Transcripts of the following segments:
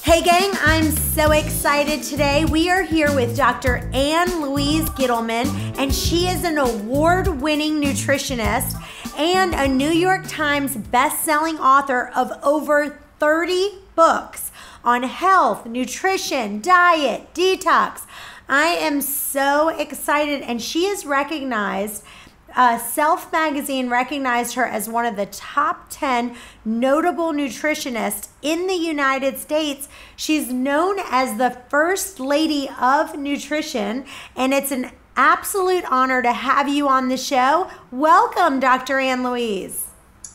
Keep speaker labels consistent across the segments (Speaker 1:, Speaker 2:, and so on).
Speaker 1: Hey gang, I'm so excited today. We are here with Dr. AnneLouise Gittleman, and she is an award-winning nutritionist and a New York Times best-selling author of over 30 books on health, nutrition, diet, detox. I am so excited, and she is recognized. Self Magazine recognized her as one of the top 10 notable nutritionists in the United States. She's known as the First Lady of Nutrition, and it's an absolute honor to have you on the show. Welcome, Dr. AnneLouise.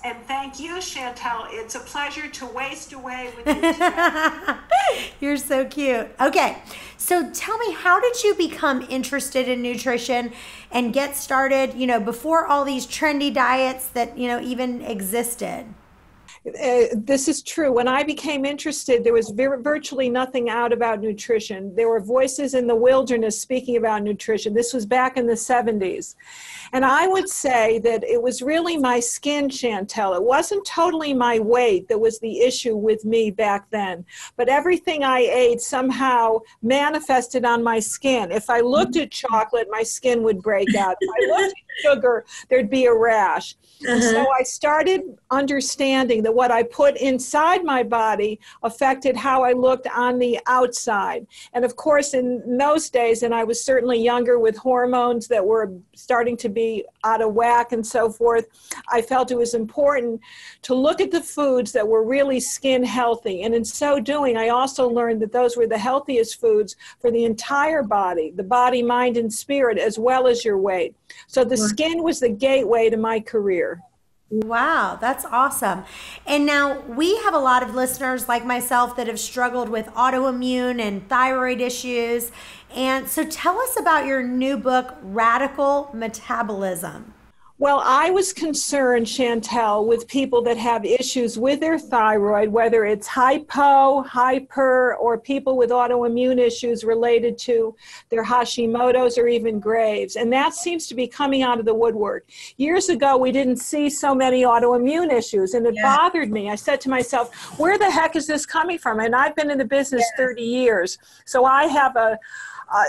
Speaker 2: And thank you, Chantel. It's a pleasure to waste away with you today.
Speaker 1: You're so cute. Okay, so tell me, how did you become interested in nutrition and get started, before all these trendy diets that, even existed?
Speaker 2: This is true. When I became interested, there was virtually nothing out about nutrition. There were voices in the wilderness speaking about nutrition. This was back in the 70s. And I would say that it was really my skin, Chantel. It wasn't totally my weight that was the issue with me back then. But everything I ate somehow manifested on my skin. If I looked at chocolate, my skin would break out. If I looked at sugar, there'd be a rash. And so I started understanding that what I put inside my body affected how I looked on the outside. And of course, in those days, and I was certainly younger with hormones that were starting to be out of whack and so forth, I felt it was important to look at the foods that were really skin healthy. And in so doing, I also learned that those were the healthiest foods for the entire body, the body, mind, and spirit, as well as your weight. So the skin was the gateway to my career.
Speaker 1: Wow, that's awesome. And now we have a lot of listeners like myself that have struggled with autoimmune and thyroid issues. And so tell us about your new book, Radical Metabolism.
Speaker 2: Well, I was concerned, Chantel, with people that have issues with their thyroid, whether it's hypo, hyper, or people with autoimmune issues related to their Hashimoto's or even Graves'. And that seems to be coming out of the woodwork. Years ago, we didn't see so many autoimmune issues, and it bothered me. I said to myself, where the heck is this coming from? And I've been in the business 30 years, so I have a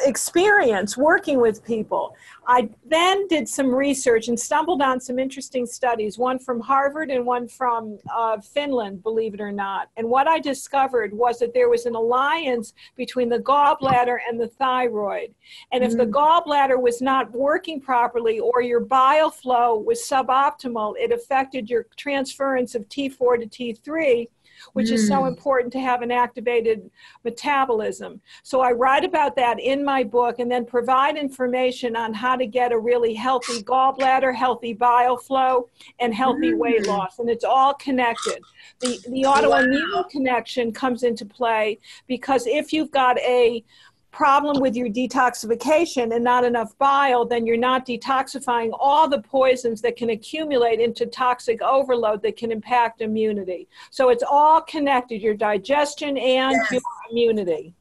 Speaker 2: experience working with people. I then did some research and stumbled on some interesting studies, one from Harvard and one from Finland, believe it or not. And what I discovered was that there was an alliance between the gallbladder and the thyroid. And if the gallbladder was not working properly or your bile flow was suboptimal, it affected your transference of T4 to T3, which is so important to have an activated metabolism. So I write about that in my book and then provide information on how to get a really healthy gallbladder, healthy bile flow, and healthy weight loss. And it's all connected. The autoimmune connection comes into play because if you've got a problem with your detoxification and not enough bile, then you're not detoxifying all the poisons that can accumulate into toxic overload that can impact immunity. So it's all connected, your digestion and your immunity.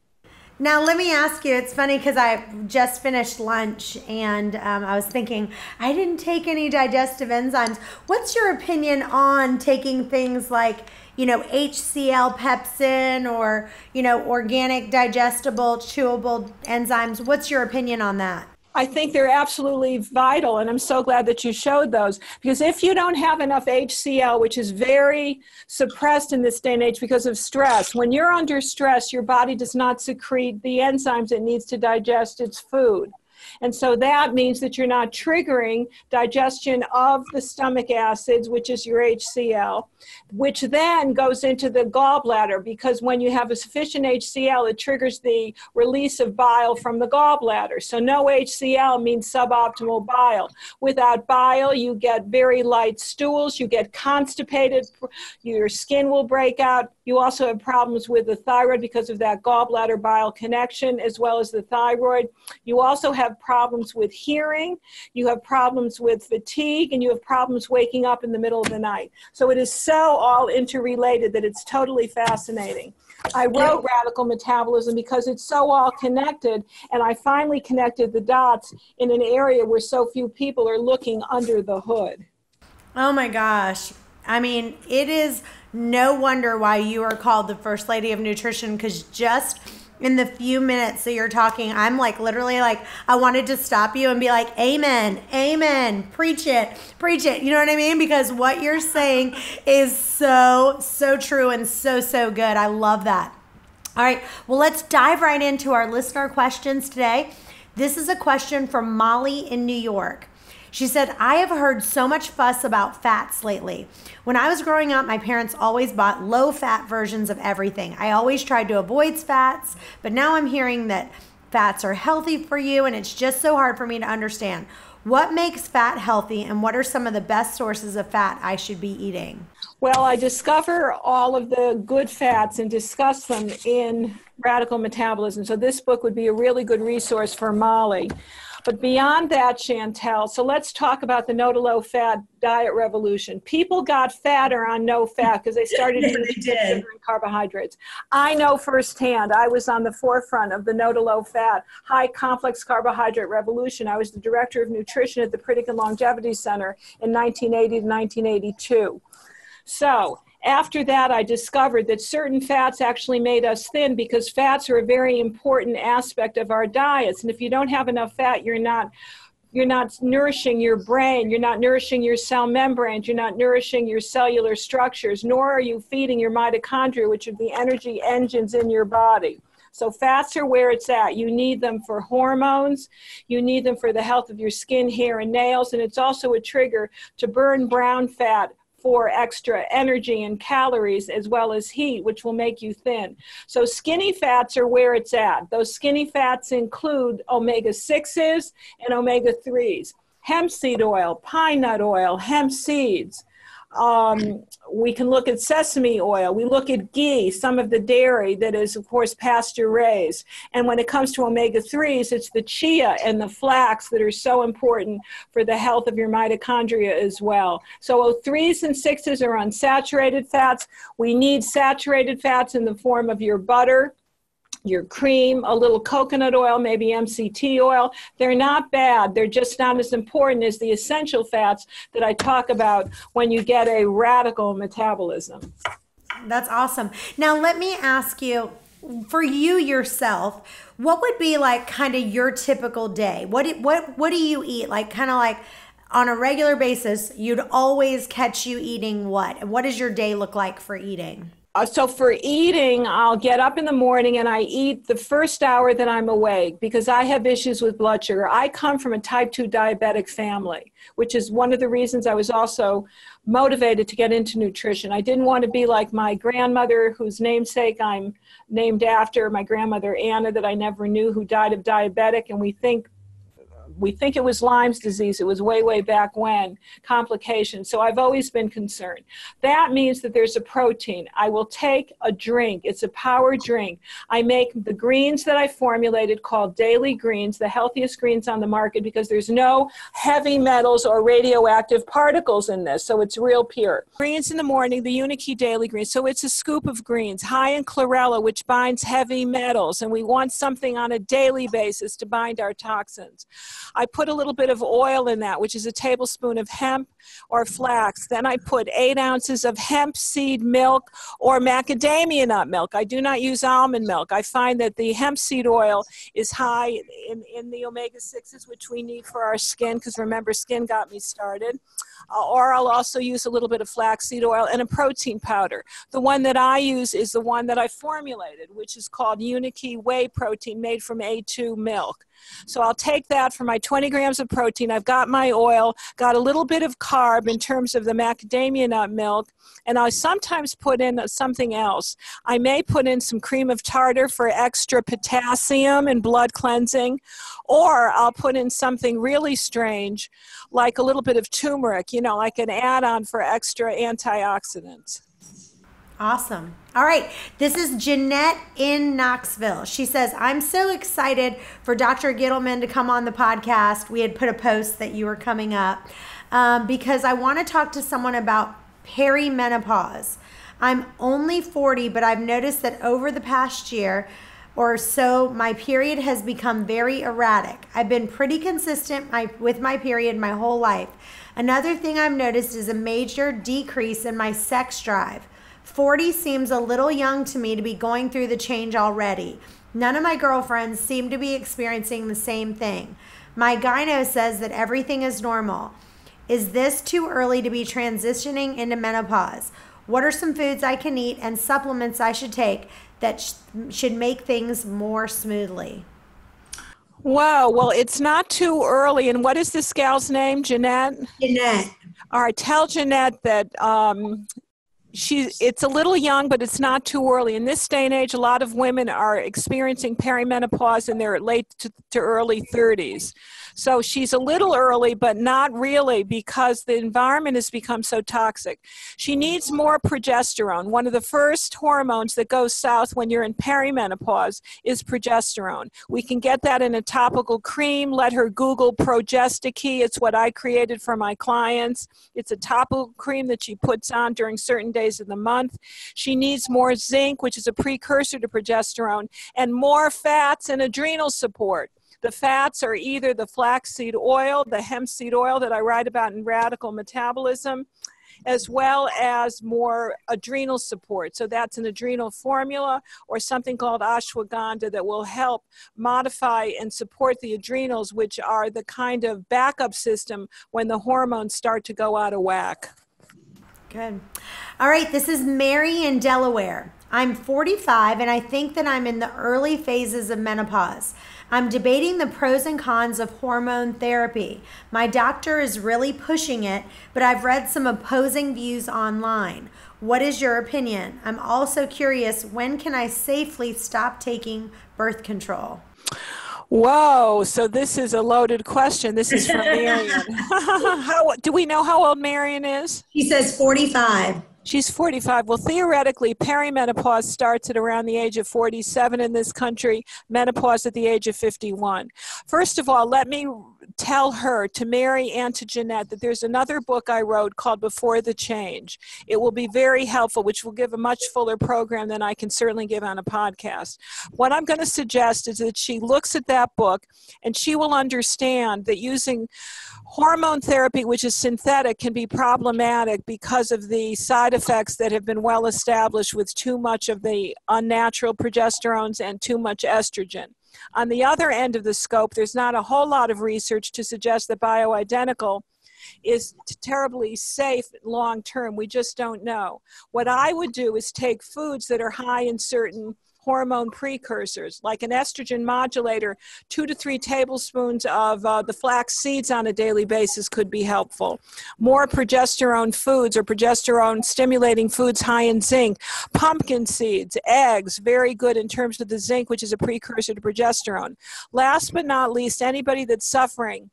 Speaker 1: Now, let me ask you, it's funny because I just finished lunch and I was thinking, I didn't take any digestive enzymes. What's your opinion on taking things like, HCl pepsin or, organic digestible, chewable enzymes? What's your opinion on that?
Speaker 2: I think they're absolutely vital, and I'm so glad that you showed those, because if you don't have enough HCl, which is very suppressed in this day and age because of stress, when you're under stress, your body does not secrete the enzymes it needs to digest its food. And so that means that you're not triggering digestion of the stomach acids, which is your HCl, which then goes into the gallbladder, because when you have a sufficient HCl, it triggers the release of bile from the gallbladder. So no HCl means suboptimal bile. Without bile, you get very light stools, you get constipated, your skin will break out. You also have problems with the thyroid because of that gallbladder bile connection, as well as the thyroid. You also have problems with hearing, you have problems with fatigue, and you have problems waking up in the middle of the night. So it is so all interrelated that it's totally fascinating. I wrote Radical Metabolism because it's so all connected, and I finally connected the dots in an area where so few people are looking under the hood.
Speaker 1: Oh my gosh. I mean, it is no wonder why you are called the First Lady of Nutrition, because just in the few minutes that you're talking, I'm like literally like, I wanted to stop you and be like, amen, amen, preach it, preach it. You know what I mean? Because what you're saying is so, so true and so, so good. I love that. All right, well, let's dive right into our listener questions today. This is a question from Molly in New York. She said, I have heard so much fuss about fats lately. When I was growing up, my parents always bought low-fat versions of everything. I always tried to avoid fats, but now I'm hearing that fats are healthy for you, and it's just so hard for me to understand. What makes fat healthy, and what are some of the best sources of fat I should be eating?
Speaker 2: Well, I discover all of the good fats and discuss them in Radical Metabolism. So this book would be a really good resource for Molly. But beyond that, Chantel, so let's talk about the no to low fat diet revolution. People got fatter on no fat because they started eating sugar and carbohydrates. I know firsthand, I was on the forefront of the no to low fat, high complex carbohydrate revolution. I was the director of nutrition at the Pritikin Longevity Center in 1980 to 1982. So after that, I discovered that certain fats actually made us thin, because fats are a very important aspect of our diets. And if you don't have enough fat, you're not nourishing your brain, you're not nourishing your cell membranes, you're not nourishing your cellular structures, nor are you feeding your mitochondria, which are the energy engines in your body. So fats are where it's at. You need them for hormones. You need them for the health of your skin, hair, and nails. And it's also a trigger to burn brown fat for extra energy and calories, as well as heat, which will make you thin. So skinny fats are where it's at. Those skinny fats include omega-6s and omega-3s, hemp seed oil, pine nut oil, hemp seeds. We can look at sesame oil. We look at ghee, some of the dairy that is, of course, pasture raised. And when it comes to omega-3s, it's the chia and the flax that are so important for the health of your mitochondria as well. So 3s and 6s are unsaturated fats. We need saturated fats in the form of your butter, your cream, a little coconut oil, maybe MCT oil. They're not bad. They're just not as important as the essential fats that I talk about when you get a radical metabolism.
Speaker 1: That's awesome. Now, let me ask you, for you yourself, what would be like kind of your typical day? What do you eat? Like kind of like on a regular basis, you'd always catch you eating what? What does your day look like for eating?
Speaker 2: So for eating, I'll get up in the morning and I eat the first hour that I'm awake, because I have issues with blood sugar. I come from a type 2 diabetic family, which is one of the reasons I was also motivated to get into nutrition. I didn't want to be like my grandmother, whose namesake I'm named after, my grandmother Anna, that I never knew, who died of diabetic, and we think it was Lyme's disease. It was way, way back when, complications. So I've always been concerned. That means that there's a protein. I will take a drink. It's a power drink. I make the greens that I formulated called daily greens, the healthiest greens on the market, because there's no heavy metals or radioactive particles in this. So it's real pure. Greens in the morning, the Unikey daily greens. So it's a scoop of greens, high in chlorella, which binds heavy metals. And we want something on a daily basis to bind our toxins. I put a little bit of oil in that, which is a tablespoon of hemp or flax. Then I put 8 ounces of hemp seed milk or macadamia nut milk. I do not use almond milk. I find that the hemp seed oil is high in the omega-6s, which we need for our skin, because remember, skin got me started. Or I'll also use a little bit of flaxseed oil and a protein powder. The one that I use is the one that I formulated, which is called Unikey Whey Protein, made from A2 milk. So I'll take that for my 20 grams of protein. I've got my oil, got a little bit of carb in terms of the macadamia nut milk, and I sometimes put in something else. I may put in some cream of tartar for extra potassium and blood cleansing, or I'll put in something really strange, like a little bit of turmeric, like an add-on for extra antioxidants.
Speaker 1: Awesome. All right. This is Jeanette in Knoxville. She says, I'm so excited for Dr. Gittleman to come on the podcast. We had put a post that you were coming up because I want to talk to someone about perimenopause. I'm only 40, but I've noticed that over the past year, or so. My period has become very erratic. I've been pretty consistent with my period my whole life. Another thing I've noticed is a major decrease in my sex drive. 40 seems a little young to me to be going through the change already. None of my girlfriends seem to be experiencing the same thing. My gyno says that everything is normal. Is this too early to be transitioning into menopause? What are some foods I can eat and supplements I should take that should make things more smoothly?
Speaker 2: Wow, well, it's not too early. And what is this gal's name, Jeanette?
Speaker 1: Jeanette.
Speaker 2: All right, tell Jeanette that it's a little young, but it's not too early. In this day and age, a lot of women are experiencing perimenopause in their late to early 30s. So she's a little early, but not really, because the environment has become so toxic. She needs more progesterone. One of the first hormones that goes south when you're in perimenopause is progesterone. We can get that in a topical cream. Let her Google Progesta-Key. It's what I created for my clients. It's a topical cream that she puts on during certain days of the month. She needs more zinc, which is a precursor to progesterone, and more fats and adrenal support. The fats are either the flaxseed oil, the hemp seed oil that I write about in Radical Metabolism, as well as more adrenal support. So that's an adrenal formula or something called ashwagandha that will help modify and support the adrenals, which are the kind of backup system when the hormones start to go out of whack.
Speaker 1: Good. All right, this is Mary in Delaware. I'm 45 and I think that I'm in the early phases of menopause. I'm debating the pros and cons of hormone therapy. My doctor is really pushing it, but I've read some opposing views online. What is your opinion? I'm also curious, when can I safely stop taking birth control?
Speaker 2: Whoa, so this is a loaded question. This is from Marion. Do we know how old Marion is?
Speaker 3: She says 45.
Speaker 2: She's 45. Well, theoretically, perimenopause starts at around the age of 47 in this country, menopause at the age of 51. First of all, let me tell her, to Mary and to Jeanette, that there's another book I wrote called Before the Change. It will be very helpful, which will give a much fuller program than I can certainly give on a podcast. What I'm going to suggest is that she looks at that book and she will understand that using hormone therapy, which is synthetic, can be problematic because of the side effects that have been well established with too much of the unnatural progesterones and too much estrogen. On the other end of the scope, there's not a whole lot of research to suggest that bioidentical is terribly safe long term. We just don't know. What I would do is take foods that are high in certain hormone precursors, like an estrogen modulator. 2 to 3 tablespoons of the flax seeds on a daily basis could be helpful. More progesterone foods or progesterone stimulating foods high in zinc. Pumpkin seeds, eggs, very good in terms of the zinc, which is a precursor to progesterone. Last but not least, anybody that's suffering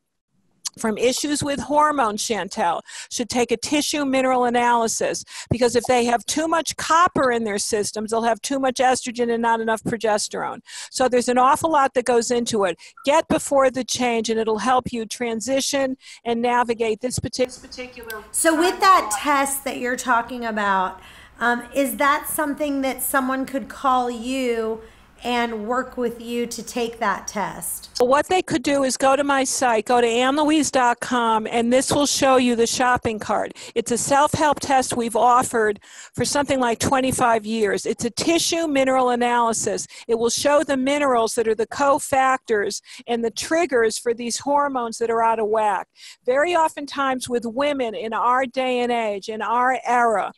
Speaker 2: from issues with hormones, Chantel, should take a tissue mineral analysis, because if they have too much copper in their systems, they'll have too much estrogen and not enough progesterone. So there's an awful lot that goes into it. Get before the change, and it'll help you transition and navigate this particular.
Speaker 1: So with that test that you're talking about, is that something that someone could call you and work with you to take that test?
Speaker 2: So what they could do is go to my site, go to AnneLouise.com, and this will show you the shopping cart. It's a self-help test we've offered for something like 25 years. It's a tissue mineral analysis. It will show the minerals that are the cofactors and the triggers for these hormones that are out of whack. Very oftentimes with women in our day and age, in our era,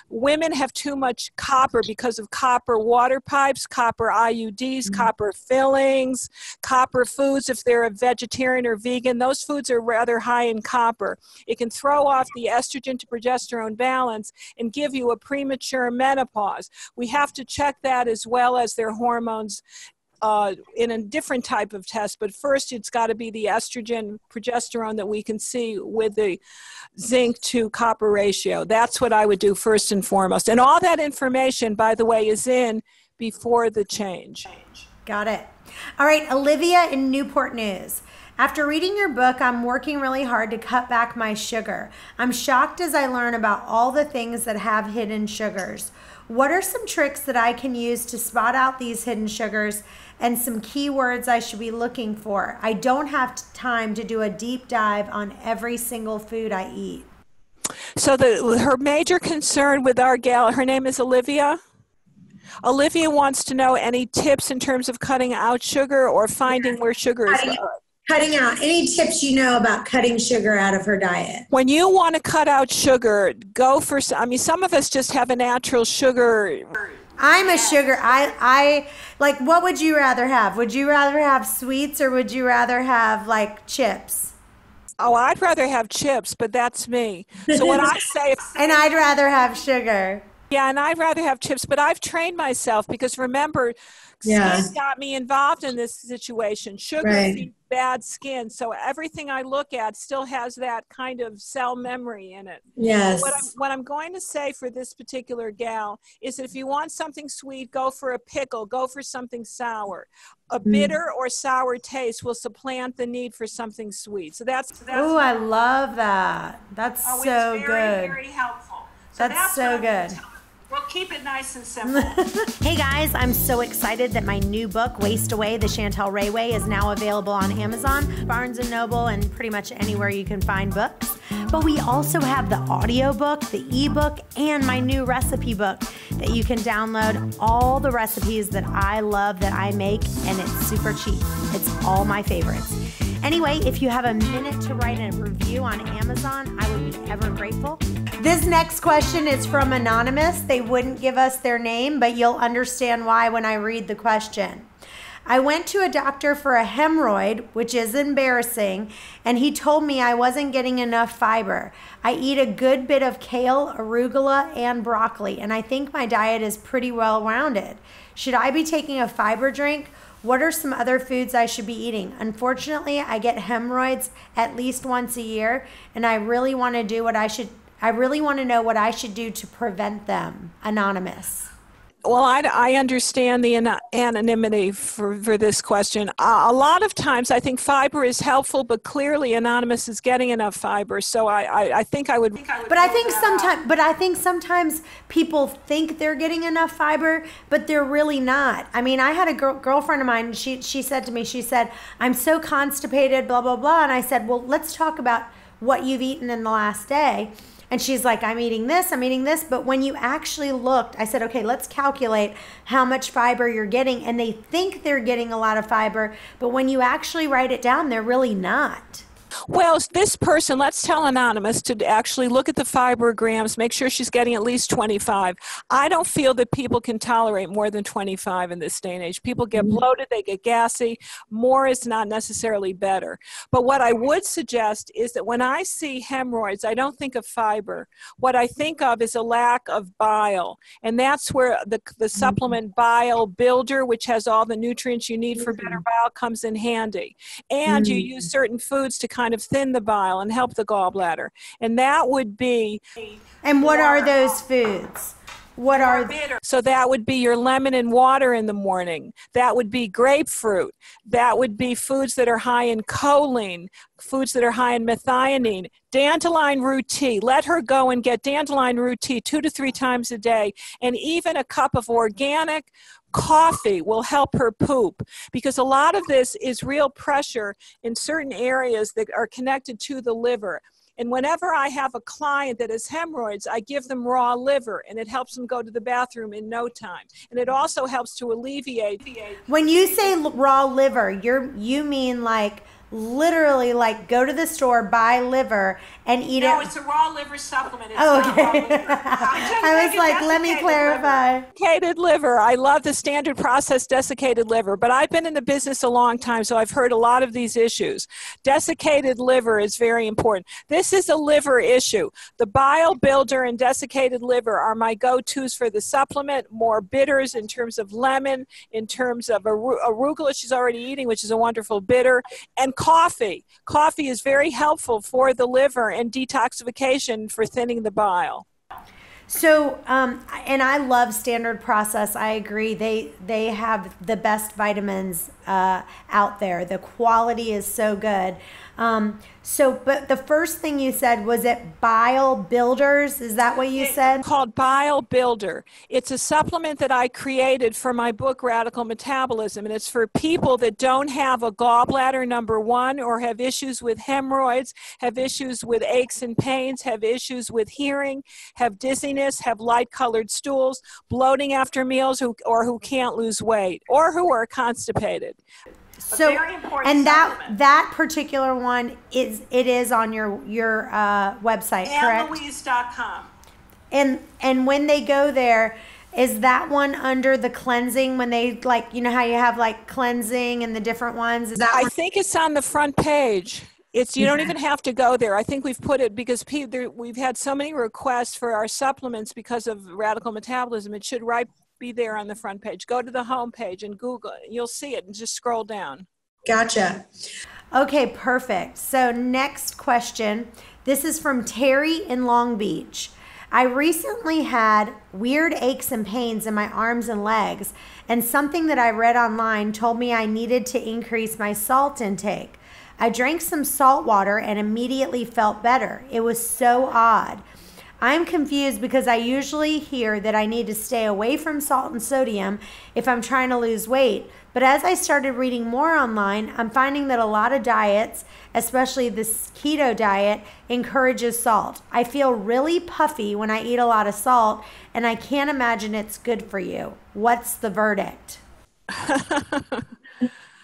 Speaker 2: women have too much copper because of copper water pipes, copper IUDs, copper fillings, copper foods if they're a vegetarian or vegan. Those foods are rather high in copper. It can throw off the estrogen to progesterone balance and give you a premature menopause. We have to check that as well as their hormones in a different type of test, but first it's got to be the estrogen progesterone that we can see with the zinc to copper ratio. That's what I would do first and foremost. And all that information, by the way, is in Before the Change.
Speaker 1: Got it. All right, Olivia in Newport News. After reading your book, I'm working really hard to cut back my sugar. I'm shocked as I learn about all the things that have hidden sugars. What are some tricks that I can use to spot out these hidden sugars and some keywords I should be looking for? I don't have time to do a deep dive on every single food I eat.
Speaker 2: So her major concern with our gal, her name is Olivia. Olivia wants to know any tips in terms of cutting out sugar or finding where sugar is.
Speaker 1: Cutting out any tips you know about cutting sugar out of her diet.
Speaker 2: When you want to cut out sugar, go for, some of us just have a natural sugar.
Speaker 1: I'm a sugar, I like, what would you rather have? Would you rather have sweets or would you rather have like chips?
Speaker 2: Oh, I'd rather have chips, but that's me. So when I say...
Speaker 1: And I'd rather have sugar.
Speaker 2: Yeah, and I'd rather have chips, but I've trained myself because remember, skin got me involved in this situation. Sugar means bad skin, so everything I look at still has that kind of cell memory in it.
Speaker 1: Yes.
Speaker 2: What I'm going to say for this particular gal is that if you want something sweet, go for a pickle, go for something sour. A bitter or sour taste will supplant the need for something sweet. So that's
Speaker 1: oh, I love that. That's so
Speaker 2: it's very,
Speaker 1: good.
Speaker 2: Very helpful.
Speaker 1: That's so good.
Speaker 2: Well, keep it nice and simple.
Speaker 1: Hey guys, I'm so excited that my new book, Waste Away, The Chantel Ray Way, is now available on Amazon, Barnes & Noble, and pretty much anywhere you can find books. But we also have the audiobook, the ebook, and my new recipe book that you can download all the recipes that I love that I make, and it's super cheap. It's all my favorites. Anyway, if you have a minute to write a review on Amazon, I would be ever grateful. This next question is from Anonymous. They wouldn't give us their name, but you'll understand why when I read the question. I went to a doctor for a hemorrhoid, which is embarrassing, and he told me I wasn't getting enough fiber. I eat a good bit of kale, arugula, and broccoli, and I think my diet is pretty well-rounded. Should I be taking a fiber drink? What are some other foods I should be eating? Unfortunately, I get hemorrhoids at least once a year, and I really want to know what I should do to prevent them. Anonymous.
Speaker 2: Well, I understand the anonymity for this question. A lot of times I think fiber is helpful, but clearly Anonymous is getting enough fiber. So I think I would.
Speaker 1: But I think sometimes people think they're getting enough fiber, but they're really not. I mean, I had a girlfriend of mine, she said to me, I'm so constipated, blah, blah, blah. And I said, well, let's talk about what you've eaten in the last day. And she's like, I'm eating this. But when you actually looked, I said, okay, let's calculate how much fiber you're getting. And they think they're getting a lot of fiber, but when you actually write it down, they're really not.
Speaker 2: Well, this person, let's tell Anonymous to actually look at the fiber grams, make sure she's getting at least 25. I don't feel that people can tolerate more than 25 in this day and age. People get bloated, they get gassy. More is not necessarily better. But what I would suggest is that when I see hemorrhoids, I don't think of fiber. What I think of is a lack of bile. And that's where the supplement Bile Builder, which has all the nutrients you need for better bile, comes in handy. And you use certain foods to kind of thin the bile and help the gallbladder. And that would be...
Speaker 1: And what are those foods? What are
Speaker 2: bitter? So that would be your lemon and water in the morning. That would be grapefruit. That would be foods that are high in choline, foods that are high in methionine. Dandelion root tea. Let her go and get dandelion root tea 2 to 3 times a day. And even a cup of organic coffee will help her poop, because a lot of this is real pressure in certain areas that are connected to the liver. And whenever I have a client that has hemorrhoids, I give them raw liver, and it helps them go to the bathroom in no time. And it also helps to alleviate.
Speaker 1: When you say raw liver, you mean like literally like go to the store, buy liver, and eat it?
Speaker 2: No, it's a raw liver supplement. It's
Speaker 1: oh,
Speaker 2: not
Speaker 1: okay.
Speaker 2: raw liver.
Speaker 1: I was like, let me clarify.
Speaker 2: Desiccated liver. I love the standard processed desiccated liver, but I've been in the business a long time, so I've heard a lot of these issues. Desiccated liver is very important. This is a liver issue. The Bile Builder and desiccated liver are my go-tos for the supplement. More bitters in terms of lemon, in terms of arugula she's already eating, which is a wonderful bitter, and coffee. Coffee is very helpful for the liver and detoxification for thinning the bile.
Speaker 1: So, and I love Standard Process. I agree. They have the best vitamins out there. The quality is so good. But the first thing you said, was it Bile Builders? Is that what you said?
Speaker 2: It's called Bile Builder. It's a supplement that I created for my book, Radical Metabolism, and it's for people that don't have a gallbladder, number one, or have issues with hemorrhoids, have issues with aches and pains, have issues with hearing, have dizziness, have light-colored stools, bloating after meals, or who can't lose weight, or who are constipated.
Speaker 1: So, and that particular one is on your website, correct?
Speaker 2: AnneLouise.com.
Speaker 1: And when they go there, is that one under the cleansing? When they, like, you know how you have like cleansing and the different ones? Is that
Speaker 2: I think it's on the front page. You don't even have to go there. I think we've put it because we've had so many requests for our supplements because of Radical Metabolism. It should be there on the front page. Go to the home page and Google it. You'll see it and just scroll down.
Speaker 1: Gotcha. Okay, perfect. So next question. This is from Terry in Long Beach. I recently had weird aches and pains in my arms and legs, and something that I read online told me I needed to increase my salt intake. I drank some salt water and immediately felt better. It was so odd. I'm confused because I usually hear that I need to stay away from salt and sodium if I'm trying to lose weight. But as I started reading more online, I'm finding that a lot of diets, especially this keto diet, encourages salt. I feel really puffy when I eat a lot of salt, and I can't imagine it's good for you. What's the verdict?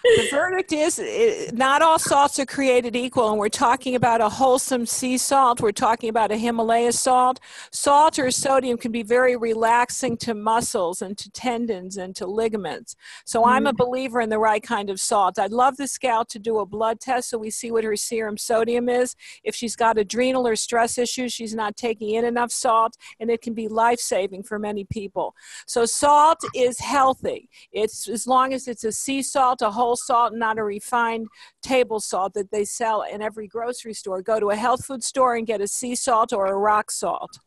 Speaker 2: The verdict is not all salts are created equal, and we're talking about a wholesome sea salt. We're talking about a Himalaya salt. Salt or sodium can be very relaxing to muscles and to tendons and to ligaments. So I'm a believer in the right kind of salt. I'd love this gal to do a blood test so we see what her serum sodium is. If she's got adrenal or stress issues, she's not taking in enough salt, and it can be life-saving for many people. So salt is healthy. It's as long as it's a sea salt, a whole salt, not a refined table salt that they sell in every grocery store. Go to a health food store and get a sea salt or a rock salt.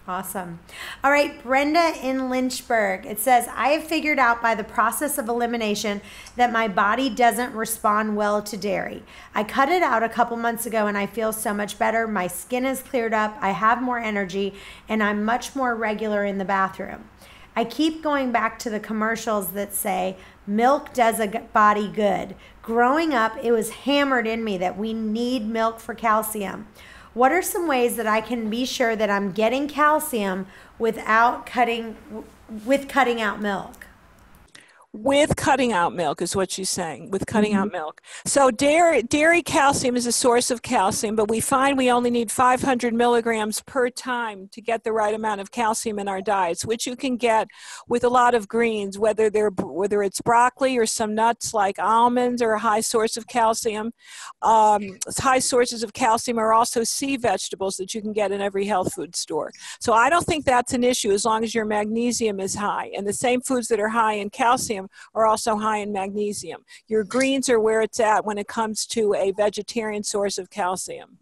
Speaker 1: Awesome. All right, Brenda in Lynchburg. It says, I have figured out by the process of elimination that my body doesn't respond well to dairy. I cut it out a couple months ago and I feel so much better. My skin is cleared up. I have more energy and I'm much more regular in the bathroom. I keep going back to the commercials that say milk does a body good. Growing up, it was hammered in me that we need milk for calcium. What are some ways that I can be sure that I'm getting calcium without cutting out milk?
Speaker 2: With cutting out milk is what she's saying, with cutting out milk. So dairy calcium is a source of calcium, but we find we only need 500 milligrams per time to get the right amount of calcium in our diets, which you can get with a lot of greens, whether it's broccoli or some nuts like almonds are a high source of calcium. High sources of calcium are also sea vegetables that you can get in every health food store. So I don't think that's an issue as long as your magnesium is high. And the same foods that are high in calcium are also high in magnesium. Your greens are where it's at when it comes to a vegetarian source of calcium.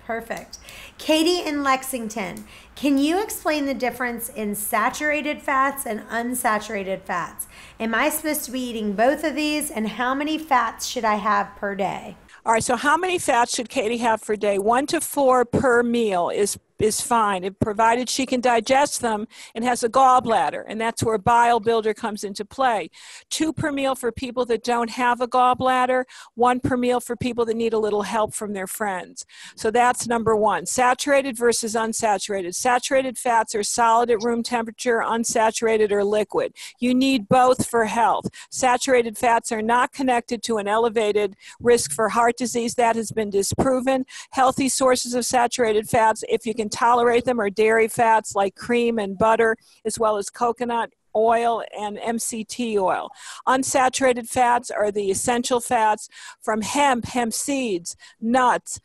Speaker 1: Perfect. Katie in Lexington, can you explain the difference in saturated fats and unsaturated fats? Am I supposed to be eating both of these, and how many fats should I have per day?
Speaker 2: All right, so how many fats should Katie have per day? 1 to 4 per meal is fine, provided she can digest them and has a gallbladder, and that's where Bile Builder comes into play. 2 per meal for people that don't have a gallbladder, 1 per meal for people that need a little help from their friends. So that's number one. Saturated versus unsaturated. Saturated fats are solid at room temperature, unsaturated or liquid. You need both for health. Saturated fats are not connected to an elevated risk for heart disease. That has been disproven. Healthy sources of saturated fats, if you can tolerate them, are dairy fats like cream and butter, as well as coconut oil and MCT oil. Unsaturated fats are the essential fats from hemp seeds, nuts.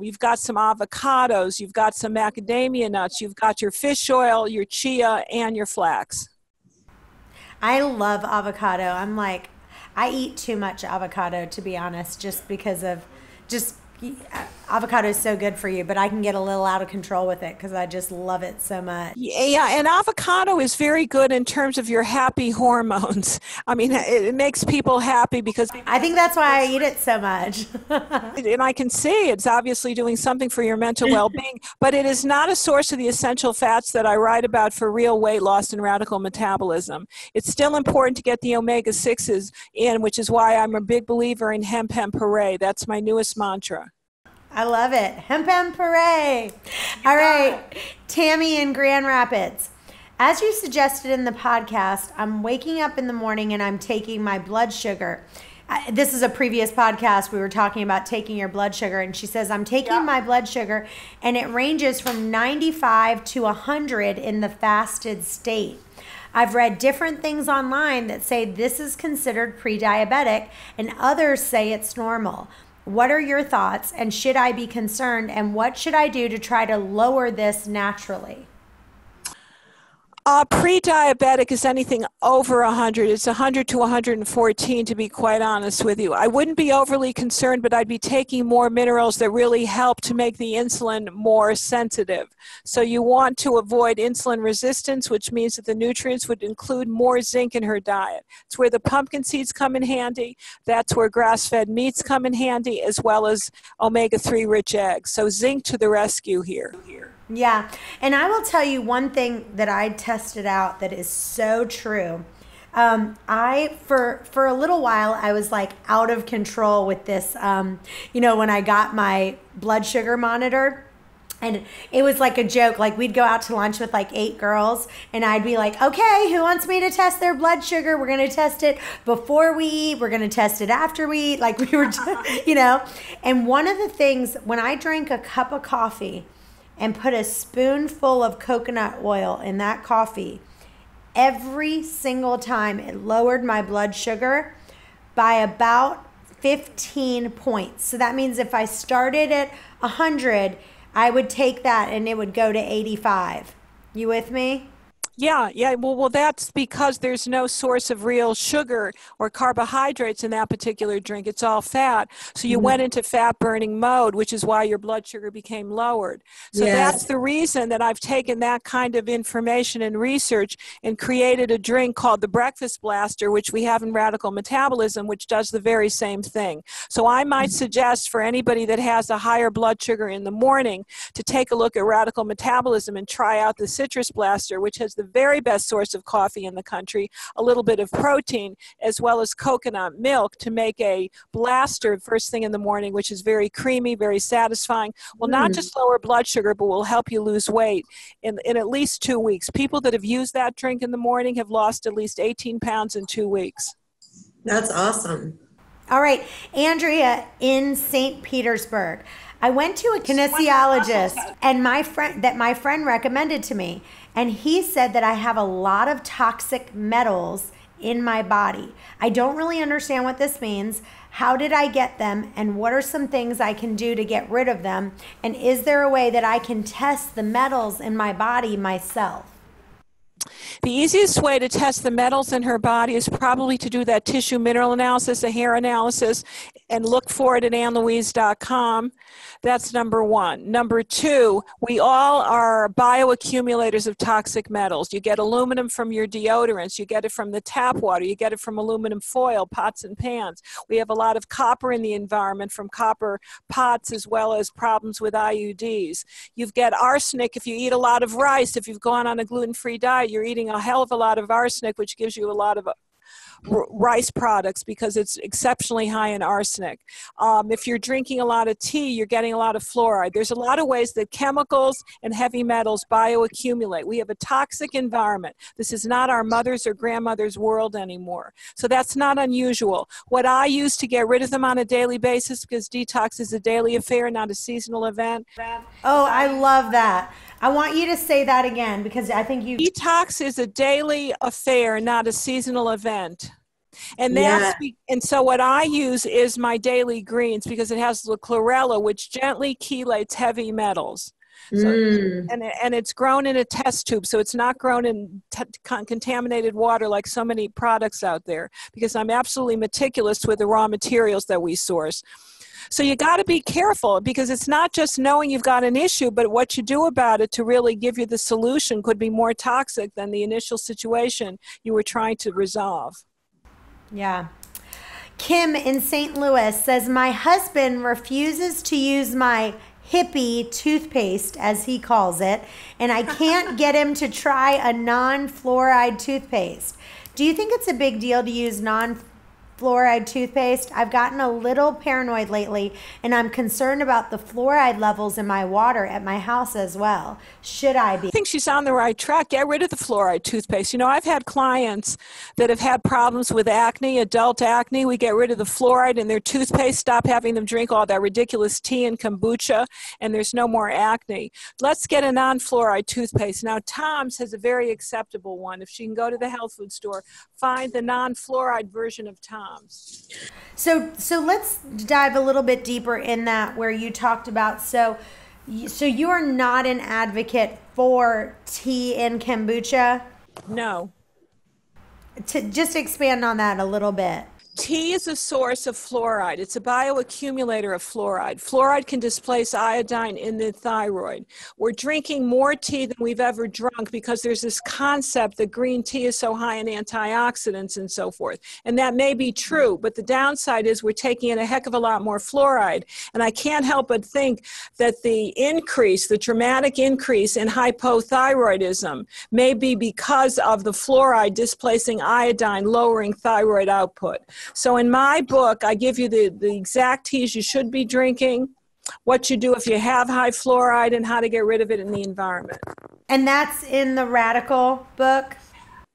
Speaker 2: You've got some avocados, you've got some macadamia nuts, you've got your fish oil, your chia, and your flax.
Speaker 1: I love avocado. I eat too much avocado, to be honest, just because of avocado is so good for you, but I can get a little out of control with it because I just love it so much.
Speaker 2: Yeah, and avocado is very good in terms of your happy hormones. I mean, it makes people happy because
Speaker 1: I think that's why I eat it so much.
Speaker 2: and I can see it's obviously doing something for your mental well-being, but it is not a source of the essential fats that I write about for real weight loss and radical metabolism. It's still important to get the omega-6s in, which is why I'm a big believer in hemp hooray. That's my newest mantra.
Speaker 1: I love it. Hemp hooray. All right, Tammy in Grand Rapids. As you suggested in the podcast, I'm waking up in the morning and I'm taking my blood sugar. This is a previous podcast. We were talking about taking your blood sugar, and she says, I'm taking my blood sugar and it ranges from 95 to 100 in the fasted state. I've read different things online that say this is considered pre-diabetic and others say it's normal. What are your thoughts, and should I be concerned, and what should I do to try to lower this naturally?
Speaker 2: Pre-diabetic is anything over 100. It's 100 to 114, to be quite honest with you. I wouldn't be overly concerned, but I'd be taking more minerals that really help to make the insulin more sensitive. So you want to avoid insulin resistance, which means that the nutrients would include more zinc in her diet. It's where the pumpkin seeds come in handy. That's where grass-fed meats come in handy, as well as omega-3 rich eggs. So zinc to the rescue here.
Speaker 1: Yeah, and I will tell you one thing that I tested out that is so true. For a little while, I was like out of control with this, when I got my blood sugar monitor. And it was like a joke. Like, we'd go out to lunch with like 8 girls, and I'd be like, okay, who wants me to test their blood sugar? We're going to test it before we eat. We're going to test it after we eat. Like, we were, And one of the things, when I drank a cup of coffee and put a spoonful of coconut oil in that coffee, every single time it lowered my blood sugar by about 15 points. So that means if I started at 100, I would take that and it would go to 85. You with me?
Speaker 2: Yeah. Well, that's because there's no source of real sugar or carbohydrates in that particular drink. It's all fat. So you went into fat burning mode, which is why your blood sugar became lowered. So that's the reason that I've taken that kind of information and research and created a drink called the Breakfast Blaster, which we have in Radical Metabolism, which does the very same thing. So I might suggest for anybody that has a higher blood sugar in the morning to take a look at Radical Metabolism and try out the Citrus Blaster, which has the very best source of coffee in the country, a little bit of protein, as well as coconut milk to make a blaster first thing in the morning, which is very creamy, very satisfying. Will not just lower blood sugar, but will help you lose weight in at least 2 weeks. People that have used that drink in the morning have lost at least 18 pounds in 2 weeks.
Speaker 3: That's awesome.
Speaker 1: All right, Andrea in St. Petersburg. I went to a kinesiologist and my friend recommended to me, and he said that I have a lot of toxic metals in my body. I don't really understand what this means. How did I get them, and what are some things I can do to get rid of them? And is there a way that I can test the metals in my body myself?
Speaker 2: The easiest way to test the metals in her body is probably to do that tissue mineral analysis, a hair analysis, and look for it at AnneLouise.com. That's number one. Number two, we all are bioaccumulators of toxic metals. You get aluminum from your deodorants. You get it from the tap water. You get it from aluminum foil, pots and pans. We have a lot of copper in the environment from copper pots, as well as problems with IUDs. You get arsenic if you eat a lot of rice. If you've gone on a gluten-free diet, you're eating a hell of a lot of arsenic, which gives you a lot of rice products because it's exceptionally high in arsenic. If you're drinking a lot of tea, you're getting a lot of fluoride. There's a lot of ways that chemicals and heavy metals bioaccumulate. We have a toxic environment. This is not our mother's or grandmother's world anymore. So that's not unusual. What I use to get rid of them on a daily basis, because detox is a daily affair, not a seasonal event.
Speaker 1: Oh, I love that. I want you to say that again, because I think you...
Speaker 2: Detox is a daily affair, not a seasonal event. And and so what I use is my daily greens, because it has the chlorella, which gently chelates heavy metals. So, and it's grown in a test tube, so it's not grown in contaminated water like so many products out there, because I'm absolutely meticulous with the raw materials that we source. So you got to be careful, because it's not just knowing you've got an issue, but what you do about it to really give you the solution could be more toxic than the initial situation you were trying to resolve.
Speaker 1: Yeah. Kim in St. Louis says, my husband refuses to use my hippie toothpaste, as he calls it, and I can't get him to try a non-fluoride toothpaste. Do you think it's a big deal to use non-fluoride toothpaste? I've gotten a little paranoid lately, and I'm concerned about the fluoride levels in my water at my house as well. Should I be?
Speaker 2: I think she's on the right track. Get rid of the fluoride toothpaste. You know, I've had clients that have had problems with acne, adult acne. We get rid of the fluoride in their toothpaste, stop having them drink all that ridiculous tea and kombucha, and there's no more acne. Let's get a non-fluoride toothpaste. Now, Tom's has a very acceptable one. If she can go to the health food store, find the non-fluoride version of Tom's.
Speaker 1: So let's dive a little bit deeper in that, where you talked about, so you are not an advocate for tea and kombucha?
Speaker 2: No.
Speaker 1: To just expand on that a little bit.
Speaker 2: Tea is a source of fluoride. It's a bioaccumulator of fluoride. Fluoride can displace iodine in the thyroid. We're drinking more tea than we've ever drunk because there's this concept that green tea is so high in antioxidants and so forth. And that may be true, but the downside is we're taking in a heck of a lot more fluoride. And I can't help but think that the dramatic increase in hypothyroidism may be because of the fluoride displacing iodine, lowering thyroid output. So in my book, I give you the exact teas you should be drinking, what you do if you have high fluoride, and how to get rid of it in the environment.
Speaker 1: And that's in the Radical book?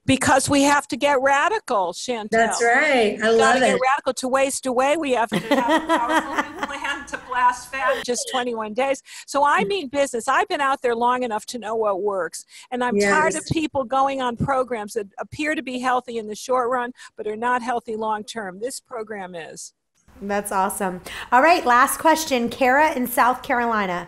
Speaker 2: Because we have to get radical, Chantel.
Speaker 3: That's right. I love it.
Speaker 2: To get radical. To waste away, we have to have a powerful plan to blast fat in just 21 days. So I mean business. I've been out there long enough to know what works. And I'm tired of people going on programs that appear to be healthy in the short run, but are not healthy long term. This program is.
Speaker 1: That's awesome. All right, last question. Kara in South Carolina.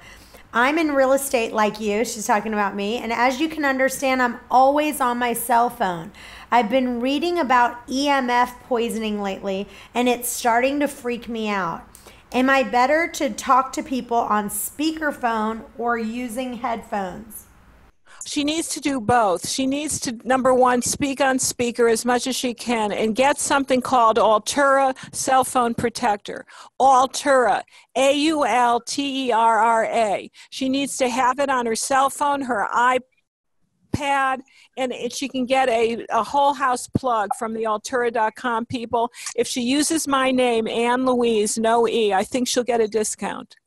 Speaker 1: I'm in real estate like you. She's talking about me. And as you can understand, I'm always on my cell phone. I've been reading about EMF poisoning lately, and it's starting to freak me out. Am I better to talk to people on speakerphone or using headphones?
Speaker 2: She needs to do both. She needs to, number one, speak on speaker as much as she can and get something called Altura Cell Phone Protector. Altura, Aulterra. She needs to have it on her cell phone, her iPad, and she can get a whole house plug from the Altura.com people. If she uses my name, AnneLouise, no E, I think she'll get a discount.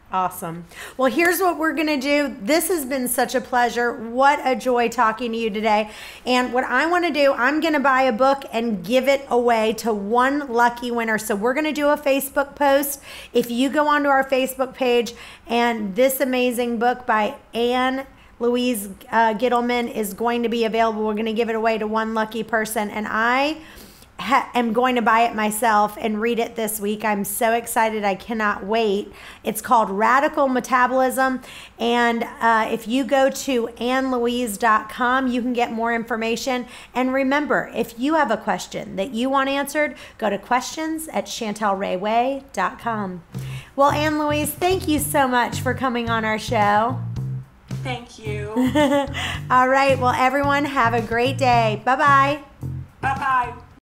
Speaker 1: Awesome. Well, here's what we're going to do. This has been such a pleasure. What a joy talking to you today. And what I want to do, I'm going to buy a book and give it away to one lucky winner. So we're going to do a Facebook post. If you go onto our Facebook page, and this amazing book by AnneLouise Gittleman is going to be available, we're going to give it away to one lucky person. And I am going to buy it myself and read it this week. I'm so excited. I cannot wait. It's called Radical Metabolism. And if you go to AnneLouise.com, you can get more information. And remember, if you have a question that you want answered, go to questions@ChantelRayway.com. Well, AnneLouise, thank you so much for coming on our show.
Speaker 2: Thank you.
Speaker 1: All right. Well, everyone, have a great day. Bye-bye.
Speaker 2: Bye-bye.